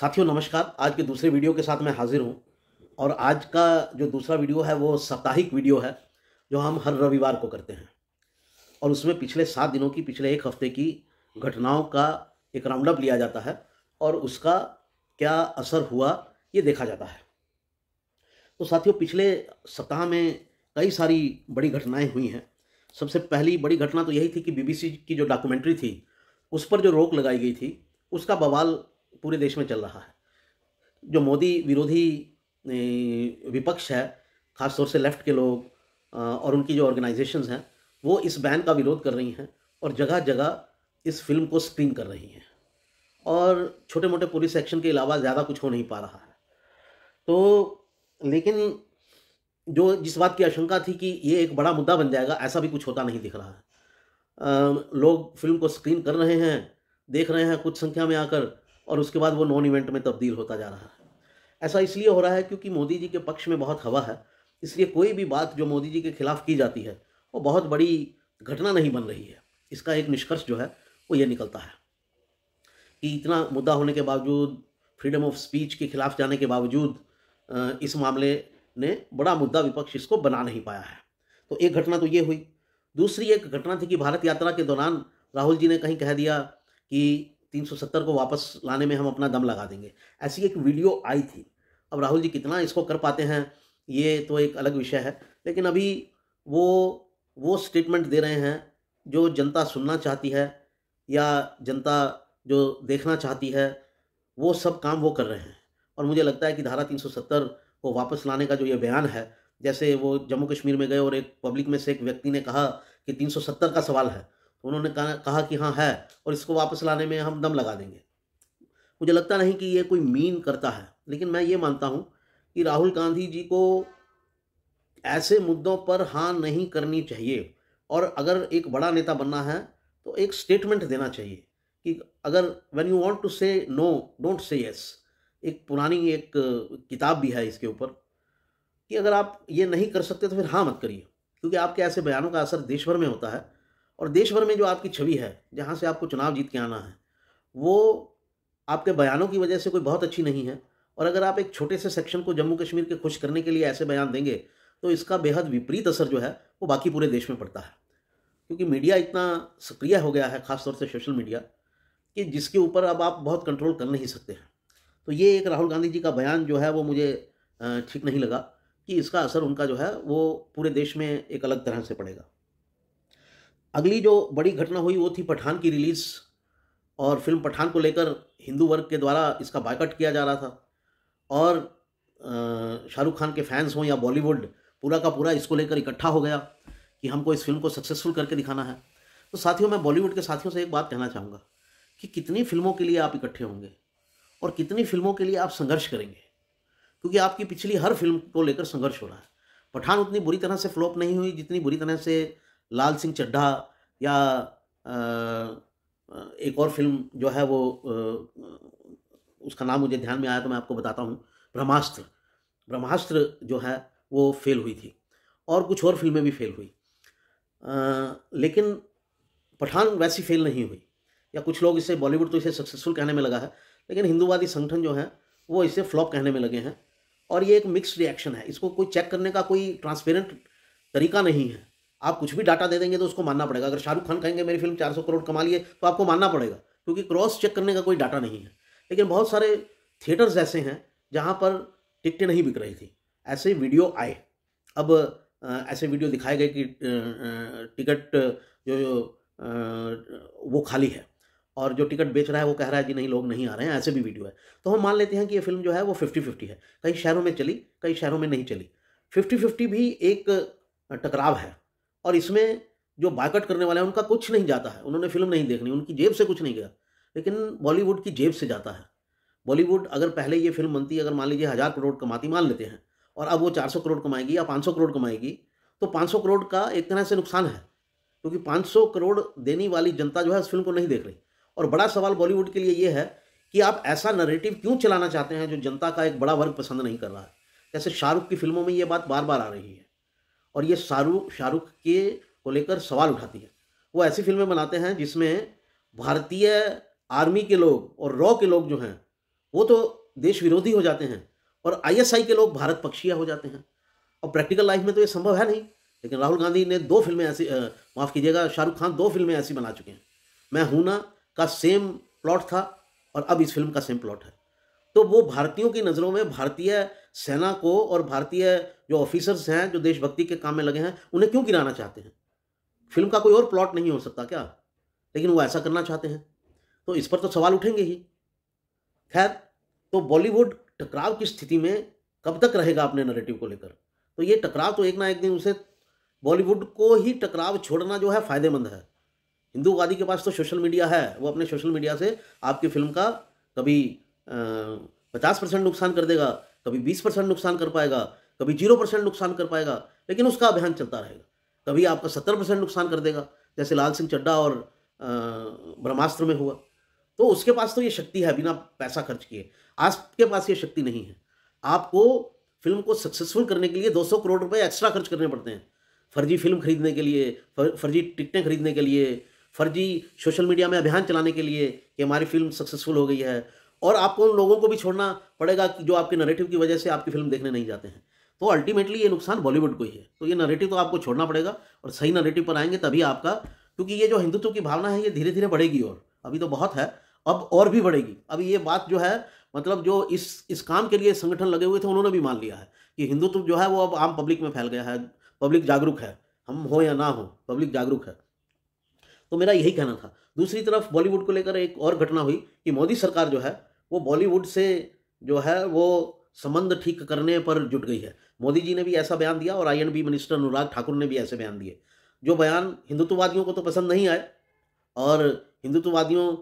साथियों नमस्कार। आज के दूसरे वीडियो के साथ मैं हाजिर हूँ और आज का जो दूसरा वीडियो है वो साप्ताहिक वीडियो है जो हम हर रविवार को करते हैं और उसमें पिछले 7 दिनों की, पिछले एक हफ्ते की घटनाओं का एक राउंड अप लिया जाता है और उसका क्या असर हुआ ये देखा जाता है। तो साथियों पिछले सप्ताह में कई सारी बड़ी घटनाएं हुई हैं। सबसे पहली बड़ी घटना तो यही थी कि बीबीसी की जो डॉक्यूमेंट्री थी उस पर जो रोक लगाई गई थी उसका बवाल पूरे देश में चल रहा है। जो मोदी विरोधी विपक्ष है, ख़ासतौर से लेफ़्ट के लोग और उनकी जो ऑर्गेनाइजेशंस हैं वो इस बैन का विरोध कर रही हैं और जगह जगह इस फिल्म को स्क्रीन कर रही हैं और छोटे मोटे पुलिस एक्शन के अलावा ज़्यादा कुछ हो नहीं पा रहा है। तो लेकिन जो जिस बात की आशंका थी कि ये एक बड़ा मुद्दा बन जाएगा, ऐसा भी कुछ होता नहीं दिख रहा है। लोग फिल्म को स्क्रीन कर रहे हैं, देख रहे हैं कुछ संख्या में आकर और उसके बाद वो नॉन इवेंट में तब्दील होता जा रहा है। ऐसा इसलिए हो रहा है क्योंकि मोदी जी के पक्ष में बहुत हवा है, इसलिए कोई भी बात जो मोदी जी के खिलाफ की जाती है वो बहुत बड़ी घटना नहीं बन रही है। इसका एक निष्कर्ष जो है वो ये निकलता है कि इतना मुद्दा होने के बावजूद, फ्रीडम ऑफ स्पीच के खिलाफ जाने के बावजूद इस मामले ने बड़ा मुद्दा विपक्ष इसको बना नहीं पाया है। तो एक घटना तो ये हुई। दूसरी एक घटना थी कि भारत यात्रा के दौरान राहुल जी ने कहीं कह दिया कि 370 को वापस लाने में हम अपना दम लगा देंगे, ऐसी एक वीडियो आई थी। अब राहुल जी कितना इसको कर पाते हैं ये तो एक अलग विषय है, लेकिन अभी वो स्टेटमेंट दे रहे हैं जो जनता सुनना चाहती है या जनता जो देखना चाहती है, वो सब काम वो कर रहे हैं। और मुझे लगता है कि धारा 370 को वापस लाने का जो ये बयान है, जैसे वो जम्मू कश्मीर में गए और एक पब्लिक में से एक व्यक्ति ने कहा कि 370 का सवाल है, तो उन्होंने कहा कि हाँ है और इसको वापस लाने में हम दम लगा देंगे। मुझे लगता नहीं कि ये कोई मीन करता है, लेकिन मैं ये मानता हूँ कि राहुल गांधी जी को ऐसे मुद्दों पर हाँ नहीं करनी चाहिए और अगर एक बड़ा नेता बनना है तो एक स्टेटमेंट देना चाहिए कि अगर व्हेन यू वांट टू से नो डोंट से यस। एक पुरानी एक किताब भी है इसके ऊपर कि अगर आप ये नहीं कर सकते तो फिर हाँ मत करिए, क्योंकि आपके ऐसे बयानों का असर देश भर में होता है और देश भर में जो आपकी छवि है, जहाँ से आपको चुनाव जीत के आना है, वो आपके बयानों की वजह से कोई बहुत अच्छी नहीं है। और अगर आप एक छोटे से सेक्शन को जम्मू कश्मीर के खुश करने के लिए ऐसे बयान देंगे तो इसका बेहद विपरीत असर जो है वो बाकी पूरे देश में पड़ता है, क्योंकि मीडिया इतना सक्रिय हो गया है, खासतौर से सोशल मीडिया, कि जिसके ऊपर अब आप बहुत कंट्रोल कर नहीं सकते हैं। तो ये एक राहुल गांधी जी का बयान जो है वो मुझे ठीक नहीं लगा कि इसका असर उनका जो है वो पूरे देश में एक अलग तरह से पड़ेगा। अगली जो बड़ी घटना हुई वो थी पठान की रिलीज़ और फिल्म पठान को लेकर हिंदू वर्ग के द्वारा इसका बायकॉट किया जा रहा था और शाहरुख खान के फैंस हों या बॉलीवुड, पूरा का पूरा इसको लेकर इकट्ठा हो गया कि हमको इस फिल्म को सक्सेसफुल करके दिखाना है। तो साथियों मैं बॉलीवुड के साथियों से एक बात कहना चाहूँगा कि कितनी फिल्मों के लिए आप इकट्ठे होंगे और कितनी फिल्मों के लिए आप संघर्ष करेंगे, क्योंकि आपकी पिछली हर फिल्म को लेकर संघर्ष हो रहा है। पठान उतनी बुरी तरह से फ्लॉप नहीं हुई जितनी बुरी तरह से लाल सिंह चड्ढा या एक और फिल्म जो है वो उसका नाम मुझे ध्यान में आया तो मैं आपको बताता हूँ, ब्रह्मास्त्र जो है वो फेल हुई थी और कुछ और फिल्में भी फेल हुई। लेकिन पठान वैसी फेल नहीं हुई, या कुछ लोग इसे बॉलीवुड तो इसे सक्सेसफुल कहने में लगा है, लेकिन हिंदूवादी संगठन जो है वो इसे फ्लॉप कहने में लगे हैं और ये एक मिक्स्ड रिएक्शन है। इसको कोई चेक करने का कोई ट्रांसपेरेंट तरीका नहीं है। आप कुछ भी डाटा दे देंगे तो उसको मानना पड़ेगा। अगर शाहरुख खान कहेंगे मेरी फिल्म 400 करोड़ कमा लिए तो आपको मानना पड़ेगा, क्योंकि क्रॉस चेक करने का कोई डाटा नहीं है। लेकिन बहुत सारे थिएटर्स ऐसे हैं जहाँ पर टिकटें नहीं बिक रही थी, ऐसे वीडियो आए। अब ऐसे वीडियो दिखाए गए कि टिकट वो खाली है और जो टिकट बेच रहा है वो कह रहा है जी नहीं लोग नहीं आ रहे हैं, ऐसे भी वीडियो है। तो हम मान लेते हैं कि ये फिल्म जो है वो 50-50 है, कई शहरों में चली कई शहरों में नहीं चली। 50-50 भी एक टकराव है और इसमें जो बायकॉट करने वाले हैं उनका कुछ नहीं जाता है, उन्होंने फिल्म नहीं देखनी, उनकी जेब से कुछ नहीं गया, लेकिन बॉलीवुड की जेब से जाता है। बॉलीवुड अगर पहले ये फिल्म बनती, अगर मान लीजिए 1000 करोड़ कमाती, मान लेते हैं, और अब वो 400 करोड़ कमाएगी या 500 करोड़ कमाएगी, तो 500 करोड़ का एक तरह से नुकसान है, क्योंकि 500 करोड़ देने वाली जनता जो है उस फिल्म को नहीं देख रही। और बड़ा सवाल बॉलीवुड के लिए ये है कि आप ऐसा नैरेटिव क्यों चलाना चाहते हैं जो जनता का एक बड़ा वर्ग पसंद नहीं कर रहा है। जैसे शाहरुख की फिल्मों में ये बात बार बार आ रही है और ये शाहरुख के को लेकर सवाल उठाती है। वो ऐसी फिल्में बनाते हैं जिसमें भारतीय आर्मी के लोग और रॉ के लोग जो हैं वो तो देश विरोधी हो जाते हैं और आईएसआई के लोग भारत पक्षीय हो जाते हैं। और प्रैक्टिकल लाइफ में तो ये संभव है नहीं, लेकिन राहुल गांधी ने 2 फिल्में ऐसी माफ़ कीजिएगा, शाहरुख खान 2 फिल्में ऐसी बना चुके हैं। मैं हूं ना का सेम प्लॉट था और अब इस फिल्म का सेम प्लॉट है। तो वो भारतीयों की नज़रों में भारतीय सेना को और भारतीय जो ऑफिसर्स हैं जो देशभक्ति के काम में लगे हैं उन्हें क्यों गिराना चाहते हैं? फिल्म का कोई और प्लॉट नहीं हो सकता क्या? लेकिन वो ऐसा करना चाहते हैं, तो इस पर तो सवाल उठेंगे ही। खैर, तो बॉलीवुड टकराव की स्थिति में कब तक रहेगा अपने नैरेटिव को लेकर? तो ये टकराव तो एक ना एक दिन उसे, बॉलीवुड को ही टकराव छोड़ना जो है फ़ायदेमंद है। हिंदूवादी के पास तो सोशल मीडिया है, वो अपने सोशल मीडिया से आपकी फिल्म का कभी 50% नुकसान कर देगा, कभी 20% नुकसान कर पाएगा, कभी 0% नुकसान कर पाएगा, लेकिन उसका अभियान चलता रहेगा। कभी आपका 70% नुकसान कर देगा, जैसे लाल सिंह चड्ढा और ब्रह्मास्त्र में हुआ। तो उसके पास तो ये शक्ति है बिना पैसा खर्च किए, आपके पास ये शक्ति नहीं है। आपको फिल्म को सक्सेसफुल करने के लिए 200 करोड़ रुपए एक्स्ट्रा खर्च करने पड़ते हैं, फर्जी फिल्म खरीदने के लिए, फर्जी टिकटें खरीदने के लिए, फर्जी सोशल मीडिया में अभियान चलाने के लिए कि हमारी फिल्म सक्सेसफुल हो गई है। और आपको उन लोगों को भी छोड़ना पड़ेगा कि जो आपके नैरेटिव की वजह से आपकी फिल्म देखने नहीं जाते हैं। तो अल्टीमेटली ये नुकसान बॉलीवुड को ही है। तो ये नैरेटिव तो आपको छोड़ना पड़ेगा और सही नैरेटिव पर आएंगे तभी आपका, क्योंकि ये जो हिंदुत्व की भावना है ये धीरे धीरे बढ़ेगी और अभी तो बहुत है, अब और भी बढ़ेगी। अब ये बात जो है, मतलब जो इस काम के लिए संगठन लगे हुए थे उन्होंने भी मान लिया है कि हिंदुत्व जो है वो अब आम पब्लिक में फैल गया है, पब्लिक जागरूक है, हम हो या ना हो पब्लिक जागरूक है। तो मेरा यही कहना था। दूसरी तरफ बॉलीवुड को लेकर एक और घटना हुई कि मोदी सरकार जो है वो बॉलीवुड से जो है वो संबंध ठीक करने पर जुट गई है। मोदी जी ने भी ऐसा बयान दिया और आईएनबी मिनिस्टर अनुराग ठाकुर ने भी ऐसे बयान दिए, जो बयान हिंदुत्ववादियों को तो पसंद नहीं आए और हिंदुत्ववादियों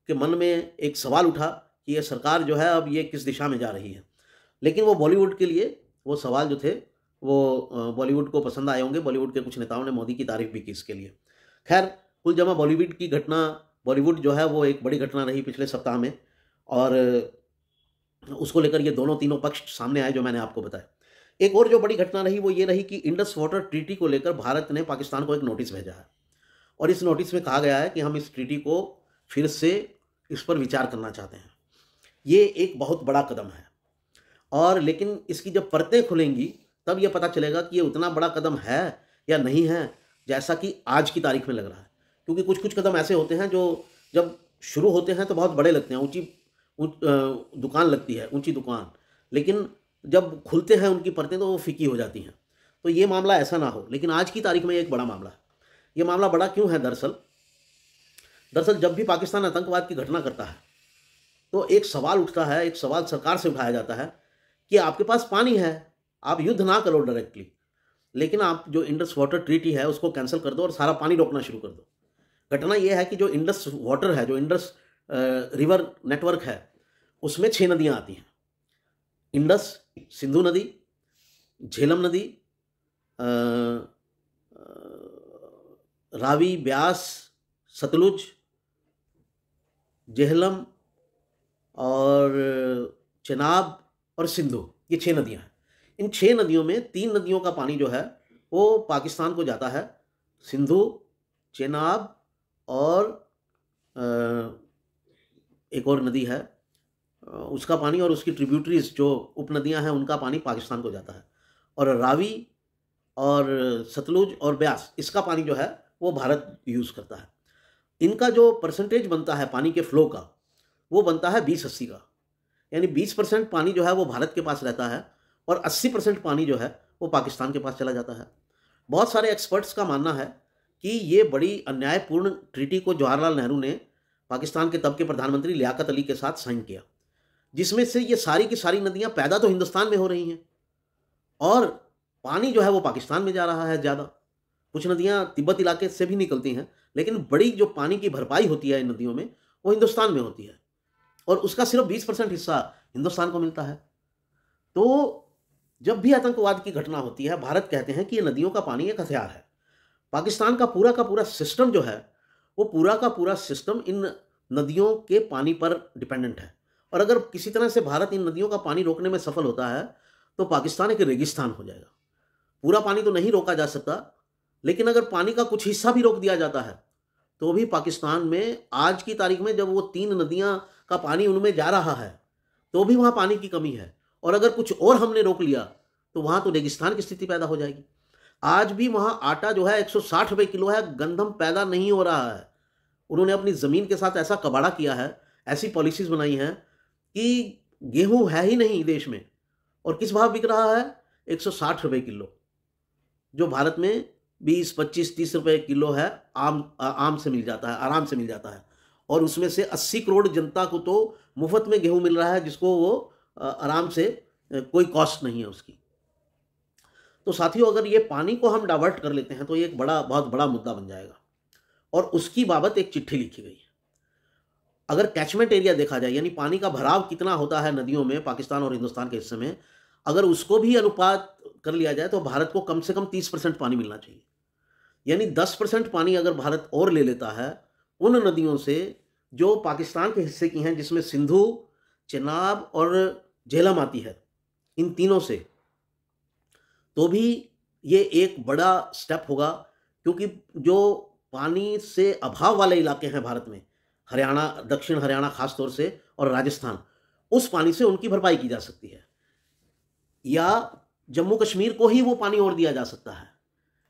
के मन में एक सवाल उठा कि ये सरकार जो है अब ये किस दिशा में जा रही है। लेकिन वो बॉलीवुड के लिए वो सवाल जो थे वो बॉलीवुड को पसंद आए होंगे। बॉलीवुड के कुछ नेताओं ने मोदी की तारीफ भी की इसके लिए। खैर, कुल जमा बॉलीवुड की घटना, बॉलीवुड जो है वो एक बड़ी घटना रही पिछले सप्ताह में और उसको लेकर ये दोनों तीनों पक्ष सामने आए जो मैंने आपको बताया। एक और जो बड़ी घटना रही वो ये रही कि इंडस वाटर ट्रीटी को लेकर भारत ने पाकिस्तान को एक नोटिस भेजा है और इस नोटिस में कहा गया है कि हम इस ट्रीटी को फिर से इस पर विचार करना चाहते हैं। ये एक बहुत बड़ा कदम है और लेकिन इसकी जब परतें खुलेंगी तब ये पता चलेगा कि ये उतना बड़ा कदम है या नहीं है जैसा कि आज की तारीख में लग रहा है। क्योंकि कुछ कुछ कदम ऐसे होते हैं जो जब शुरू होते हैं तो बहुत बड़े लगते हैं, दुकान लगती है, ऊंची दुकान, लेकिन जब खुलते हैं उनकी परतें तो वो फीकी हो जाती हैं। तो ये मामला ऐसा ना हो, लेकिन आज की तारीख में ये एक बड़ा मामला है। ये मामला बड़ा क्यों है? दरअसल जब भी पाकिस्तान आतंकवाद की घटना करता है तो एक सवाल उठता है, एक सवाल सरकार से उठाया जाता है कि आपके पास पानी है, आप युद्ध ना करो डायरेक्टली, लेकिन आप जो इंडस वाटर ट्रीटी है उसको कैंसिल कर दो और सारा पानी रोकना शुरू कर दो। घटना यह है कि जो इंडस वाटर है, जो इंडस रिवर नेटवर्क है, उसमें 6 नदियां आती हैं। इंडस, सिंधु नदी, झेलम नदी, रावी, ब्यास, सतलुज, जेहलम और चेनाब और सिंधु, ये 6 नदियां हैं। इन 6 नदियों में 3 नदियों का पानी जो है वो पाकिस्तान को जाता है, सिंधु, चेनाब और एक और नदी है उसका पानी, और उसकी ट्रिब्यूटरीज जो उपनदियां हैं उनका पानी पाकिस्तान को जाता है। और रावी और सतलुज और ब्यास, इसका पानी जो है वो भारत यूज़ करता है। इनका जो परसेंटेज बनता है पानी के फ्लो का वो बनता है 20-80 का, यानी 20% पानी जो है वो भारत के पास रहता है और 80% पानी जो है वो पाकिस्तान के पास चला जाता है। बहुत सारे एक्सपर्ट्स का मानना है कि ये बड़ी अन्यायपूर्ण ट्रीटी को जवाहरलाल नेहरू ने पाकिस्तान के तब के प्रधानमंत्री लियाकत अली के साथ साइन किया, जिसमें से ये सारी की सारी नदियां पैदा तो हिंदुस्तान में हो रही हैं और पानी जो है वो पाकिस्तान में जा रहा है ज़्यादा। कुछ नदियां तिब्बत इलाके से भी निकलती हैं, लेकिन बड़ी जो पानी की भरपाई होती है इन नदियों में वो हिंदुस्तान में होती है और उसका सिर्फ 20% हिस्सा हिंदुस्तान को मिलता है। तो जब भी आतंकवाद की घटना होती है, भारत कहते हैं कि ये नदियों का पानी एक हथियार है। पाकिस्तान का पूरा सिस्टम जो है वो पूरा का पूरा सिस्टम इन नदियों के पानी पर डिपेंडेंट है और अगर किसी तरह से भारत इन नदियों का पानी रोकने में सफल होता है तो पाकिस्तान एक रेगिस्तान हो जाएगा। पूरा पानी तो नहीं रोका जा सकता, लेकिन अगर पानी का कुछ हिस्सा भी रोक दिया जाता है तो भी पाकिस्तान में आज की तारीख में जब वो 3 नदियां का पानी उनमें जा रहा है तो भी वहाँ पानी की कमी है, और अगर कुछ और हमने रोक लिया तो वहाँ तो रेगिस्तान की स्थिति पैदा हो जाएगी। आज भी वहाँ आटा जो है 160 रुपये किलो है, गंदम पैदा नहीं हो रहा है। उन्होंने अपनी ज़मीन के साथ ऐसा कबाड़ा किया है, ऐसी पॉलिसीज़ बनाई हैं कि गेहूँ है ही नहीं देश में, और किस भाव बिक रहा है? 160 रुपये किलो, जो भारत में 20, 25, 30 रुपये किलो है, आम से मिल जाता है, आराम से मिल जाता है। और उसमें से 80 करोड़ जनता को तो मुफ्त में गेहूँ मिल रहा है, जिसको वो आराम से कोई कॉस्ट नहीं है उसकी। तो साथियों, अगर ये पानी को हम डाइवर्ट कर लेते हैं तो ये एक बहुत बड़ा मुद्दा बन जाएगा, और उसकी बाबत एक चिट्ठी लिखी गई है। अगर कैचमेंट एरिया देखा जाए, यानी पानी का भराव कितना होता है नदियों में पाकिस्तान और हिंदुस्तान के हिस्से में, अगर उसको भी अनुपात कर लिया जाए तो भारत को कम से कम 30% पानी मिलना चाहिए। यानी 10% पानी अगर भारत और ले लेता है उन नदियों से जो पाकिस्तान के हिस्से की हैं, जिसमें सिंधु, चेनाब और झेलम आती है, इन तीनों से, तो भी ये एक बड़ा स्टेप होगा। क्योंकि जो पानी से अभाव वाले इलाके हैं भारत में, हरियाणा, दक्षिण हरियाणा खास तौर से, और राजस्थान, उस पानी से उनकी भरपाई की जा सकती है, या जम्मू कश्मीर को ही वो पानी और दिया जा सकता है,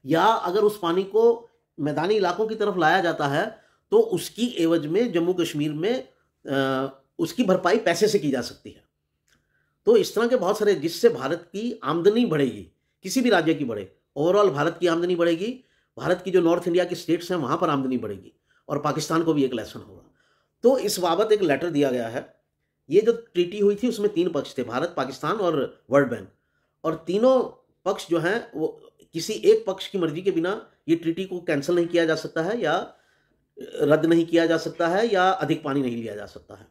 या अगर उस पानी को मैदानी इलाकों की तरफ लाया जाता है तो उसकी एवज में जम्मू कश्मीर में उसकी भरपाई पैसे से की जा सकती है। तो इस तरह के बहुत सारे, जिससे भारत की आमदनी बढ़ेगी, किसी भी राज्य की बढ़े, ओवरऑल भारत की आमदनी बढ़ेगी, भारत की जो नॉर्थ इंडिया की स्टेट्स हैं वहाँ पर आमदनी बढ़ेगी, और पाकिस्तान को भी एक लेसन होगा। तो इस बाबत एक लेटर दिया गया है। ये जो ट्रीटी हुई थी उसमें 3 पक्ष थे, भारत, पाकिस्तान और वर्ल्ड बैंक, और तीनों पक्ष जो हैं वो, किसी एक पक्ष की मर्जी के बिना ये ट्रीटी को कैंसिल नहीं किया जा सकता है, या रद्द नहीं किया जा सकता है, या अधिक पानी नहीं लिया जा सकता है।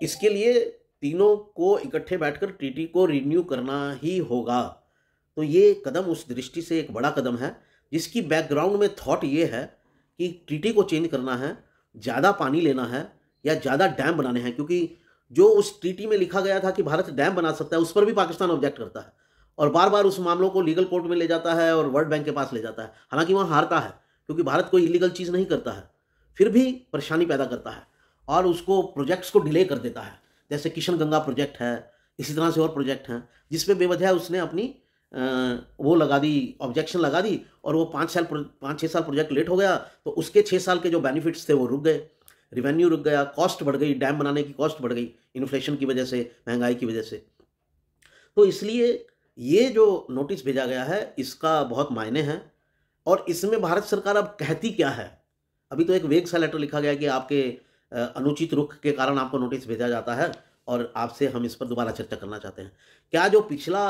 इसके लिए तीनों को इकट्ठे बैठकर ट्रीटी को रिन्यू करना ही होगा। तो ये कदम उस दृष्टि से एक बड़ा कदम है, जिसकी बैकग्राउंड में थॉट ये है कि ट्रीटी को चेंज करना है, ज़्यादा पानी लेना है, या ज़्यादा डैम बनाने हैं। क्योंकि जो उस ट्रीटी में लिखा गया था कि भारत डैम बना सकता है, उस पर भी पाकिस्तान ऑब्जेक्ट करता है, और बार बार उस मामलों को लीगल कोर्ट में ले जाता है और वर्ल्ड बैंक के पास ले जाता है। हालांकि वहाँ हारता है, क्योंकि भारत कोई इलीगल चीज़ नहीं करता है, फिर भी परेशानी पैदा करता है और उसको प्रोजेक्ट्स को डिले कर देता है। जैसे किशन गंगा प्रोजेक्ट है, इसी तरह से और प्रोजेक्ट हैं जिसपे बेवजह उसने अपनी वो लगा दी, ऑब्जेक्शन लगा दी, और वो 5-6 साल प्रोजेक्ट लेट हो गया, तो उसके 6 साल के जो बेनिफिट्स थे वो रुक गए, रिवेन्यू रुक गया, कॉस्ट बढ़ गई, डैम बनाने की कॉस्ट बढ़ गई इन्फ्लेशन की वजह से, महंगाई की वजह से। तो इसलिए ये जो नोटिस भेजा गया है इसका बहुत मायने हैं, और इसमें भारत सरकार अब कहती क्या है। अभी तो एक वेग सा लेटर लिखा गया कि आपके अनुचित रुख के कारण आपको नोटिस भेजा जाता है और आपसे हम इस पर दोबारा चर्चा करना चाहते हैं। क्या जो पिछला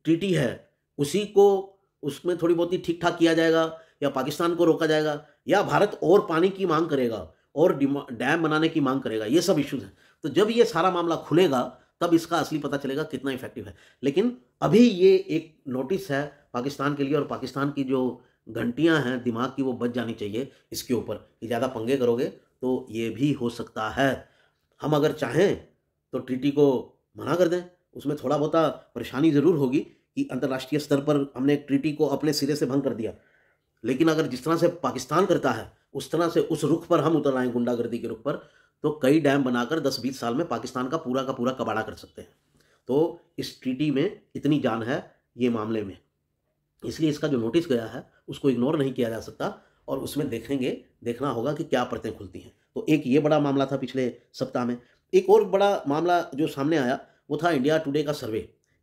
ट्रीटी है उसी को, उसमें थोड़ी बहुत ही ठीक ठाक किया जाएगा, या पाकिस्तान को रोका जाएगा, या भारत और पानी की मांग करेगा और डैम बनाने की मांग करेगा? ये सब इश्यूज हैं। तो जब ये सारा मामला खुलेगा तब इसका असली पता चलेगा कितना इफेक्टिव है। लेकिन अभी ये एक नोटिस है पाकिस्तान के लिए, और पाकिस्तान की जो घंटियां हैं दिमाग की वो बज जानी चाहिए इसके ऊपर कि ज़्यादा पंगे करोगे तो ये भी हो सकता है। हम अगर चाहें तो ट्रीटी को मना कर दें, उसमें थोड़ा बहुत परेशानी ज़रूर होगी कि अंतर्राष्ट्रीय स्तर पर हमने एक ट्रीटी को अपने सिरे से भंग कर दिया, लेकिन अगर जिस तरह से पाकिस्तान करता है उस तरह से उस रुख पर हम उतर आएँ, गुंडागर्दी के रुख पर, तो कई डैम बनाकर 10-20 साल में पाकिस्तान का पूरा कबाड़ा कर सकते हैं। तो इस ट्रीटी में इतनी जान है ये मामले में, इसलिए इसका जो नोटिस गया है उसको इग्नोर नहीं किया जा सकता, और उसमें देखना होगा कि क्या परतें खुलती हैं। तो एक ये बड़ा मामला था पिछले सप्ताह में। एक और बड़ा मामला जो सामने आया वो था इंडिया टुडे का सर्वे।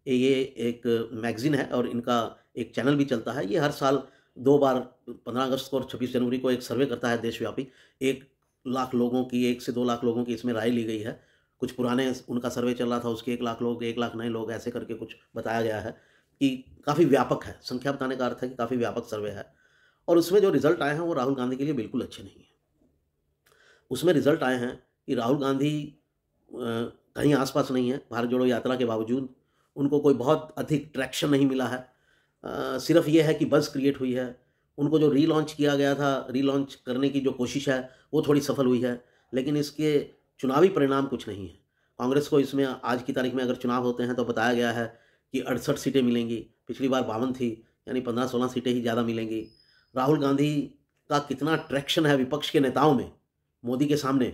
ये एक मैगज़ीन है और इनका एक चैनल भी चलता है। ये हर साल 2 बार 15 अगस्त को और 26 जनवरी को एक सर्वे करता है देशव्यापी। 1 लाख लोगों की, 1 से 2 लाख लोगों की इसमें राय ली गई है। कुछ पुराने उनका सर्वे चल रहा था, उसके 1 लाख लोग, 1 लाख नए लोग, ऐसे करके कुछ बताया गया है कि काफ़ी व्यापक है। संख्या बताने का अर्थ है कि काफ़ी व्यापक सर्वे है, और उसमें जो रिजल्ट आए हैं वो राहुल गांधी के लिए बिल्कुल अच्छे नहीं हैं। उसमें रिजल्ट आए हैं कि राहुल गांधी कहीं आसपास नहीं है। भारत जोड़ो यात्रा के बावजूद उनको कोई बहुत अधिक ट्रैक्शन नहीं मिला है। सिर्फ ये है कि बज़ क्रिएट हुई है। उनको जो रीलॉन्च किया गया था, रीलॉन्च करने की जो कोशिश है वो थोड़ी सफल हुई है, लेकिन इसके चुनावी परिणाम कुछ नहीं है। कांग्रेस को इसमें आज की तारीख में अगर चुनाव होते हैं तो बताया गया है कि 68 सीटें मिलेंगी, पिछली बार 52 थी, यानी 15-16 सीटें ही ज़्यादा मिलेंगी। राहुल गांधी का कितना ट्रैक्शन है विपक्ष के नेताओं में मोदी के सामने,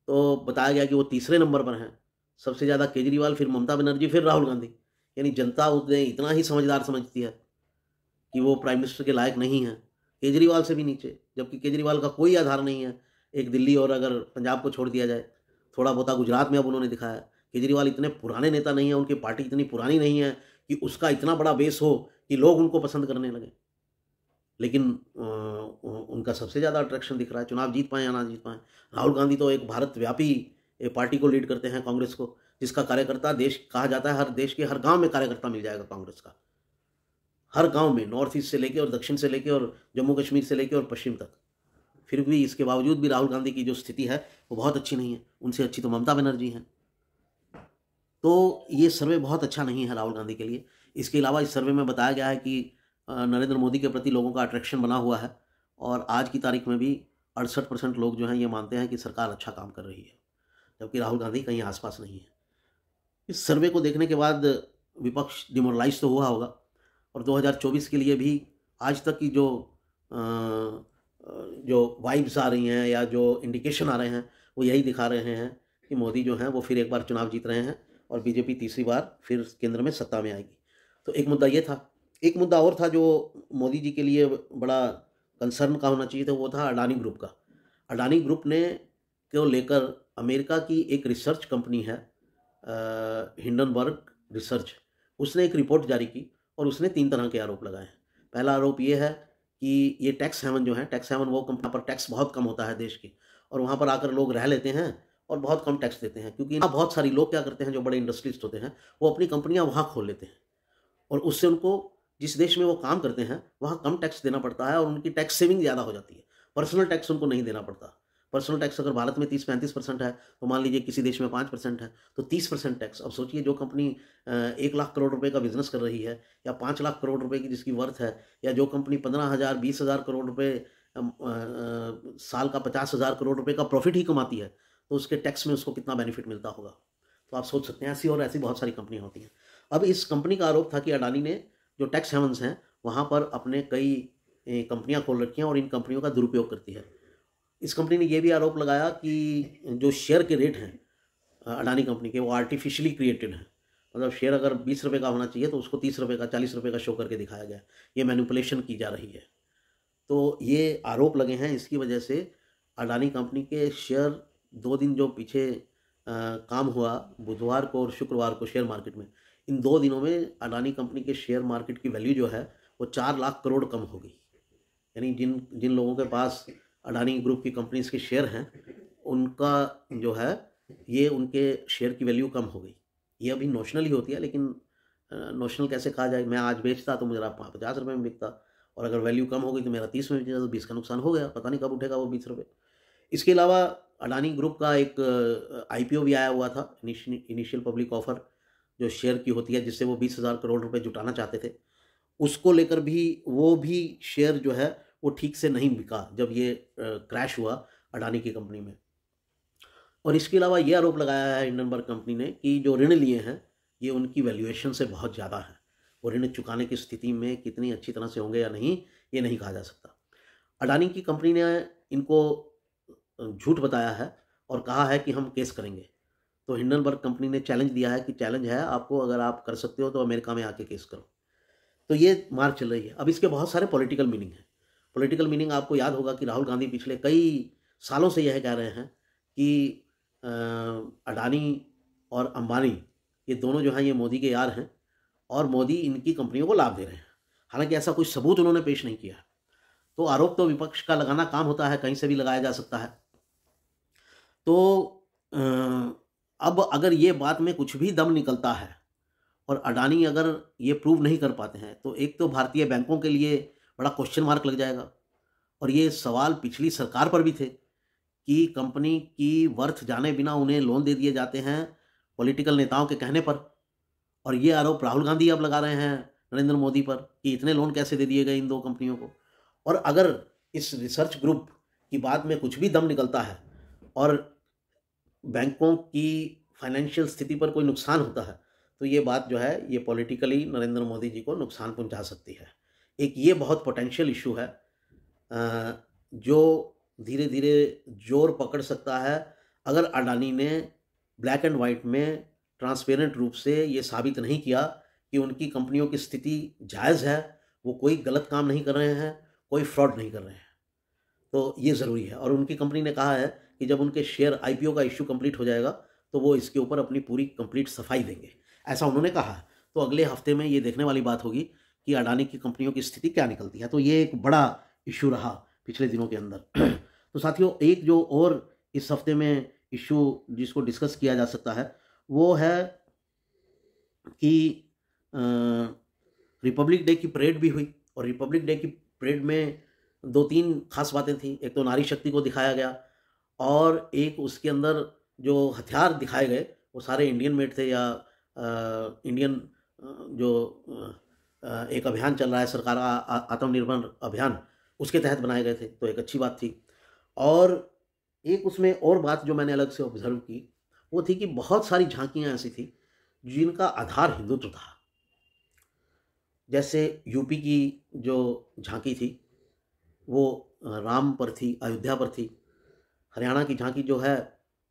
तो बताया गया कि वो तीसरे नंबर पर हैं। सबसे ज़्यादा केजरीवाल, फिर ममता बनर्जी, फिर राहुल गांधी। यानी जनता उन्हें इतना ही समझदार समझती है कि वो प्राइम मिनिस्टर के लायक नहीं है, केजरीवाल से भी नीचे, जबकि केजरीवाल का कोई आधार नहीं है। एक दिल्ली और अगर पंजाब को छोड़ दिया जाए, थोड़ा बहुत गुजरात में अब उन्होंने दिखाया। केजरीवाल इतने पुराने नेता नहीं है, उनकी पार्टी इतनी पुरानी नहीं है कि उसका इतना बड़ा बेस हो कि लोग उनको पसंद करने लगे। लेकिन उनका सबसे ज़्यादा अट्रैक्शन दिख रहा है, चुनाव जीत पाएँ या ना जीत पाएँ। राहुल गांधी तो एक भारत व्यापी पार्टी को लीड करते हैं, कांग्रेस को, जिसका कार्यकर्ता देश कहा जाता है, हर देश के हर गांव में कार्यकर्ता मिल जाएगा कांग्रेस का। हर गांव में, नॉर्थ ईस्ट से लेके और दक्षिण से लेके और जम्मू कश्मीर से लेके और पश्चिम तक। फिर भी इसके बावजूद भी राहुल गांधी की जो स्थिति है वो बहुत अच्छी नहीं है, उनसे अच्छी तो ममता बनर्जी हैं। तो ये सर्वे बहुत अच्छा नहीं है राहुल गांधी के लिए। इसके अलावा इस सर्वे में बताया गया है कि नरेंद्र मोदी के प्रति लोगों का अट्रैक्शन बना हुआ है, और आज की तारीख में भी 68% लोग जो हैं ये मानते हैं कि सरकार अच्छा काम कर रही है, जबकि राहुल गांधी कहीं आसपास नहीं है। इस सर्वे को देखने के बाद विपक्ष डिमोरलाइज तो हुआ होगा, और 2024 के लिए भी आज तक की जो वाइब्स आ रही हैं या जो इंडिकेशन आ रहे हैं वो यही दिखा रहे हैं कि मोदी जो हैं वो फिर एक बार चुनाव जीत रहे हैं और बीजेपी तीसरी बार फिर केंद्र में सत्ता में आएगी। तो एक मुद्दा ये था। एक मुद्दा और था जो मोदी जी के लिए बड़ा कंसर्न का होना चाहिए था, वो था अडानी ग्रुप का। अडानी ग्रुप ने को लेकर अमेरिका की एक रिसर्च कंपनी है, हिंडनबर्ग रिसर्च, उसने एक रिपोर्ट जारी की और उसने 3 तरह के आरोप लगाए हैं। पहला आरोप ये है कि ये टैक्स हेवन जो है, टैक्स हेवन वो कंपनी पर टैक्स बहुत कम होता है देश की, और वहाँ पर आकर लोग रह लेते हैं और बहुत कम टैक्स देते हैं, क्योंकि यहाँ बहुत सारी लोग क्या करते हैं, जो बड़े इंडस्ट्रिस्ट होते हैं वो अपनी कंपनियाँ वहाँ खोल लेते हैं, और उससे उनको जिस देश में वो काम करते हैं वहाँ कम टैक्स देना पड़ता है और उनकी टैक्स सेविंग ज़्यादा हो जाती है। पर्सनल टैक्स उनको नहीं देना पड़ता। पर्सनल टैक्स अगर भारत में 30-35% है, तो मान लीजिए किसी देश में 5% है, तो 30% टैक्स। अब सोचिए, जो कंपनी 1 लाख करोड़ रुपए का बिजनेस कर रही है, या 5 लाख करोड़ रुपए की जिसकी वर्थ है, या जो कंपनी 15,000 20,000 करोड़ रुपए साल का 50,000 करोड़ रुपए का प्रॉफिट ही कमाती है, तो उसके टैक्स में उसको कितना बेनिफिट मिलता होगा। तो आप सोच सकते हैं, ऐसी और ऐसी बहुत सारी कंपनियां होती हैं। अब इस कंपनी का आरोप था कि अडानी ने जो टैक्स हेवन्स हैं वहाँ पर अपने कई कंपनियां खोल रखी हैं और इन कंपनियों का दुरुपयोग करती है। इस कंपनी ने यह भी आरोप लगाया कि जो शेयर के रेट हैं अडानी कंपनी के, वो आर्टिफिशियली क्रिएटेड हैं। मतलब शेयर अगर 20 रुपये का होना चाहिए तो उसको 30 रुपये का, 40 रुपये का शो करके दिखाया गया। ये मैनिपुलेशन की जा रही है। तो ये आरोप लगे हैं, इसकी वजह से अडानी कंपनी के शेयर 2 दिन जो पीछे काम हुआ, बुधवार को और शुक्रवार को शेयर मार्केट में, इन 2 दिनों में अडानी कंपनी के शेयर मार्केट की वैल्यू जो है वो 4 लाख करोड़ कम हो गई। यानी जिन जिन लोगों के पास अडानी ग्रुप की कंपनीज के शेयर हैं, उनका जो है ये उनके शेयर की वैल्यू कम हो गई। ये अभी नोशनली होती है, लेकिन नोशनल कैसे कहा जाए। मैं आज बेचता तो मेरा 50 रुपये में बिकता, और अगर वैल्यू कम हो गई तो मेरा 30 में बिकता, तो 20 का नुकसान हो गया। पता नहीं कब उठेगा वो 20 रुपये। इसके अलावा अडानी ग्रुप का एक IPO भी आया हुआ था, इनिशियल पब्लिक ऑफर, जो शेयर की होती है, जिससे वो 20,000 करोड़ रुपए जुटाना चाहते थे। उसको लेकर भी वो भी शेयर जो है वो ठीक से नहीं बिका जब ये क्रैश हुआ अडानी की कंपनी में। और इसके अलावा ये आरोप लगाया है हिंडनबर्ग कंपनी ने कि जो ऋण लिए हैं ये उनकी वैल्यूएशन से बहुत ज़्यादा है। वो ऋण चुकाने की स्थिति में कितनी अच्छी तरह से होंगे या नहीं, ये नहीं कहा जा सकता। अडानी की कंपनी ने इनको झूठ बताया है और कहा है कि हम केस करेंगे। तो हिंडनबर्ग कंपनी ने चैलेंज दिया है कि चैलेंज है आपको, अगर आप कर सकते हो तो अमेरिका में आके केस करो। तो ये मार चल रही है। अब इसके बहुत सारे पॉलिटिकल मीनिंग हैं। पॉलिटिकल मीनिंग आपको याद होगा कि राहुल गांधी पिछले कई सालों से यह कह रहे हैं कि अडानी और अंबानी ये दोनों जो हैं ये मोदी के यार हैं और मोदी इनकी कंपनियों को लाभ दे रहे हैं। हालांकि ऐसा कोई सबूत उन्होंने पेश नहीं किया। तो आरोप तो विपक्ष का लगाना काम होता है, कहीं से भी लगाया जा सकता है। तो अब अगर ये बात में कुछ भी दम निकलता है और अडानी अगर ये प्रूव नहीं कर पाते हैं, तो एक तो भारतीय बैंकों के लिए बड़ा क्वेश्चन मार्क लग जाएगा। और ये सवाल पिछली सरकार पर भी थे कि कंपनी की वर्थ जाने बिना उन्हें लोन दे दिए जाते हैं पॉलिटिकल नेताओं के कहने पर। और ये आरोप राहुल गांधी अब लगा रहे हैं नरेंद्र मोदी पर कि इतने लोन कैसे दे दिए गए इन 2 कंपनियों को। और अगर इस रिसर्च ग्रुप की बात में कुछ भी दम निकलता है और बैंकों की फाइनेंशियल स्थिति पर कोई नुकसान होता है, तो ये बात जो है ये पॉलिटिकली नरेंद्र मोदी जी को नुकसान पहुंचा सकती है। एक ये बहुत पोटेंशियल इशू है जो धीरे धीरे जोर पकड़ सकता है अगर अडानी ने ब्लैक एंड वाइट में ट्रांसपेरेंट रूप से ये साबित नहीं किया कि उनकी कंपनियों की स्थिति जायज़ है, वो कोई गलत काम नहीं कर रहे हैं, कोई फ्रॉड नहीं कर रहे हैं। तो ये ज़रूरी है और उनकी कंपनी ने कहा है कि जब उनके शेयर आईपीओ का इश्यू कंप्लीट हो जाएगा तो वो इसके ऊपर अपनी पूरी कंप्लीट सफाई देंगे, ऐसा उन्होंने कहा है। तो अगले हफ्ते में ये देखने वाली बात होगी कि अडानी की कंपनियों की स्थिति क्या निकलती है। तो ये एक बड़ा इश्यू रहा पिछले दिनों के अंदर। तो साथियों, एक जो और इस हफ्ते में इश्यू जिसको डिस्कस किया जा सकता है वो है कि रिपब्लिक डे की परेड भी हुई और रिपब्लिक डे की परेड में 2-3 खास बातें थी। एक तो नारी शक्ति को दिखाया गया और एक उसके अंदर जो हथियार दिखाए गए वो सारे इंडियन मेड थे या इंडियन जो एक अभियान चल रहा है सरकार का आत्मनिर्भर अभियान, उसके तहत बनाए गए थे, तो एक अच्छी बात थी। और एक उसमें और बात जो मैंने अलग से ऑब्जर्व की वो थी कि बहुत सारी झांकियाँ ऐसी थी जिनका आधार हिंदुत्व था। जैसे यूपी की जो झांकी थी वो राम पर थी, अयोध्या पर थी। हरियाणा की झांकी जो है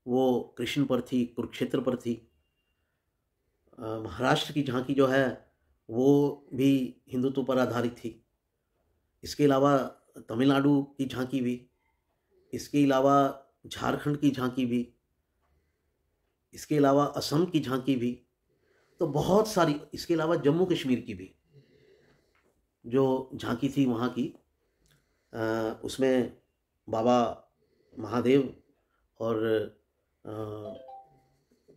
वो कृष्ण पर थी, कुरुक्षेत्र पर थी। महाराष्ट्र की झांकी जो है वो भी हिंदुत्व पर आधारित थी। इसके अलावा तमिलनाडु की झांकी भी, इसके अलावा झारखंड की झांकी भी, इसके अलावा असम की झांकी भी, तो बहुत सारी, इसके अलावा जम्मू कश्मीर की भी जो झांकी थी वहाँ की, उसमें बाबा महादेव और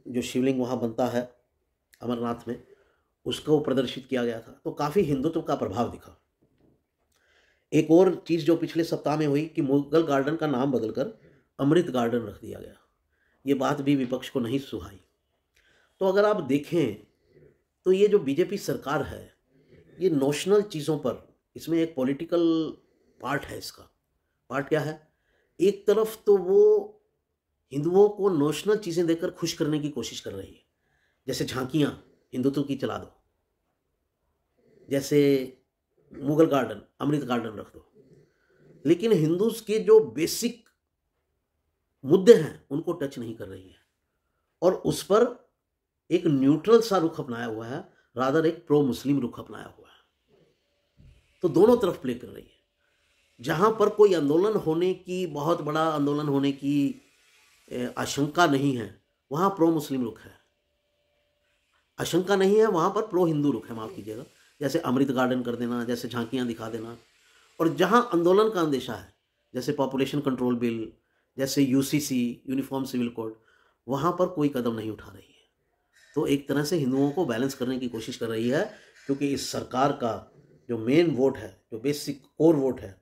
जो शिवलिंग वहाँ बनता है अमरनाथ में, उसको प्रदर्शित किया गया था। तो काफ़ी हिंदुत्व का प्रभाव दिखा। एक और चीज़ जो पिछले सप्ताह में हुई कि मुगल गार्डन का नाम बदलकर अमृत गार्डन रख दिया गया। ये बात भी विपक्ष को नहीं सुहाई। तो अगर आप देखें तो ये जो बीजेपी सरकार है ये नोशनल चीज़ों पर, इसमें एक पॉलिटिकल पार्ट है। इसका पार्ट क्या है? एक तरफ तो वो हिंदुओं को नोशनल चीज़ें देकर खुश करने की कोशिश कर रही है, जैसे झांकियाँ हिंदुत्व की चला दो, जैसे मुगल गार्डन अमृत गार्डन रख दो, लेकिन हिंदूज के जो बेसिक मुद्दे हैं उनको टच नहीं कर रही है और उस पर एक न्यूट्रल सा रुख अपनाया हुआ है, रादर एक प्रो मुस्लिम रुख अपनाया हुआ है। तो दोनों तरफ प्ले कर रही है। जहां पर कोई आंदोलन होने की, बहुत बड़ा आंदोलन होने की आशंका नहीं है, वहां प्रो मुस्लिम रुख है। आशंका नहीं है वहां पर प्रो हिंदू रुख है, माफ कीजिएगा, जैसे अमृत गार्डन कर देना, जैसे झांकियां दिखा देना। और जहां आंदोलन का अंदेशा है, जैसे पॉपुलेशन कंट्रोल बिल, जैसे यूसीसी यूनिफॉर्म सिविल कोड, वहां पर कोई कदम नहीं उठा रही है। तो एक तरह से हिंदुओं को बैलेंस करने की कोशिश कर रही है, क्योंकि इस सरकार का जो मेन वोट है, जो बेसिक कोर वोट है,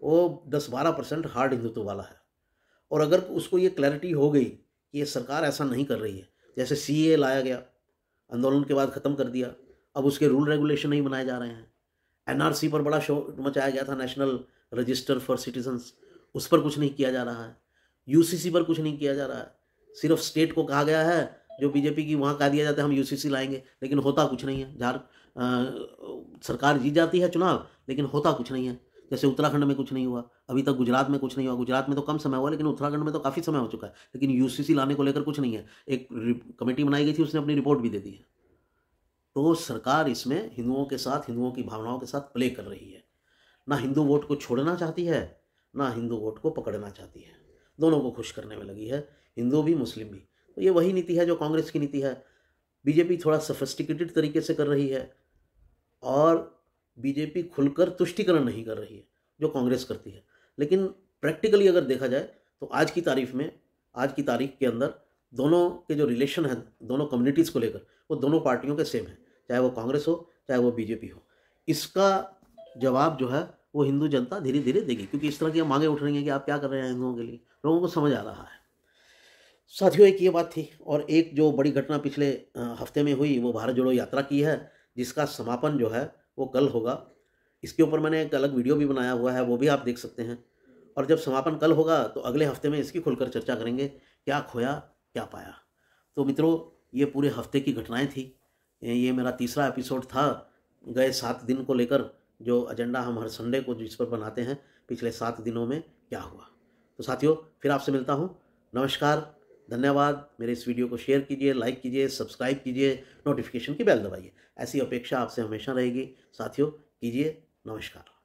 वो 10-12% हार्ड हिंदुत्व वाला है। और अगर उसको ये क्लैरिटी हो गई कि ये सरकार ऐसा नहीं कर रही है, जैसे सीए लाया गया, आंदोलन के बाद ख़त्म कर दिया, अब उसके रूल रेगुलेशन नहीं बनाए जा रहे हैं। एनआरसी पर बड़ा शोर मचाया गया था, नेशनल रजिस्टर फॉर सिटीजन्स, उस पर कुछ नहीं किया जा रहा है। यूसीसी पर कुछ नहीं किया जा रहा है। सिर्फ स्टेट को कहा गया है, जो बीजेपी की, वहाँ कह दिया जाता है हम यूसीसी लाएंगे, लेकिन होता कुछ नहीं है। सरकार जीत जाती है चुनाव, लेकिन होता कुछ नहीं है। जैसे उत्तराखंड में कुछ नहीं हुआ अभी तक, गुजरात में कुछ नहीं हुआ। गुजरात में तो कम समय हुआ, लेकिन उत्तराखंड में तो काफ़ी समय हो चुका है, लेकिन यूसीसी लाने को लेकर कुछ नहीं है। एक कमेटी बनाई गई थी, उसने अपनी रिपोर्ट भी दे दी है। तो सरकार इसमें हिंदुओं के साथ, हिंदुओं की भावनाओं के साथ प्ले कर रही है। ना हिंदू वोट को छोड़ना चाहती है, ना हिंदू वोट को पकड़ना चाहती है। दोनों को खुश करने में लगी है, हिंदू भी मुस्लिम भी। तो ये वही नीति है जो कांग्रेस की नीति है। बीजेपी थोड़ा सोफिस्टिकेटेड तरीके से कर रही है और बीजेपी खुलकर तुष्टीकरण नहीं कर रही है जो कांग्रेस करती है। लेकिन प्रैक्टिकली अगर देखा जाए तो आज की तारीख के अंदर दोनों के जो रिलेशन है दोनों कम्युनिटीज़ को लेकर, वो दोनों पार्टियों के सेम है, चाहे वो कांग्रेस हो चाहे वो बीजेपी हो। इसका जवाब जो है वो हिंदू जनता धीरे धीरे देगी, क्योंकि इस तरह की मांगे उठ रही हैं कि आप क्या कर रहे हैं हिंदुओं के लिए, लोगों को समझ आ रहा है। साथियों, एक ये बात थी। और एक जो बड़ी घटना पिछले हफ्ते में हुई वो भारत जोड़ो यात्रा की है, जिसका समापन जो है वो कल होगा। इसके ऊपर मैंने एक अलग वीडियो भी बनाया हुआ है, वो भी आप देख सकते हैं। और जब समापन कल होगा तो अगले हफ्ते में इसकी खुलकर चर्चा करेंगे, क्या खोया क्या पाया। तो मित्रों, ये पूरे हफ्ते की घटनाएं थी। ये मेरा तीसरा एपिसोड था गए 7 दिन को लेकर, जो एजेंडा हम हर संडे को जिस पर बनाते हैं, पिछले 7 दिनों में क्या हुआ। तो साथियों, फिर आपसे मिलता हूँ। नमस्कार, धन्यवाद। मेरे इस वीडियो को शेयर कीजिए, लाइक कीजिए, सब्सक्राइब कीजिए, नोटिफिकेशन की बेल दबाइए। ऐसी अपेक्षा आपसे हमेशा रहेगी। साथियों, कीजिए। नमस्कार।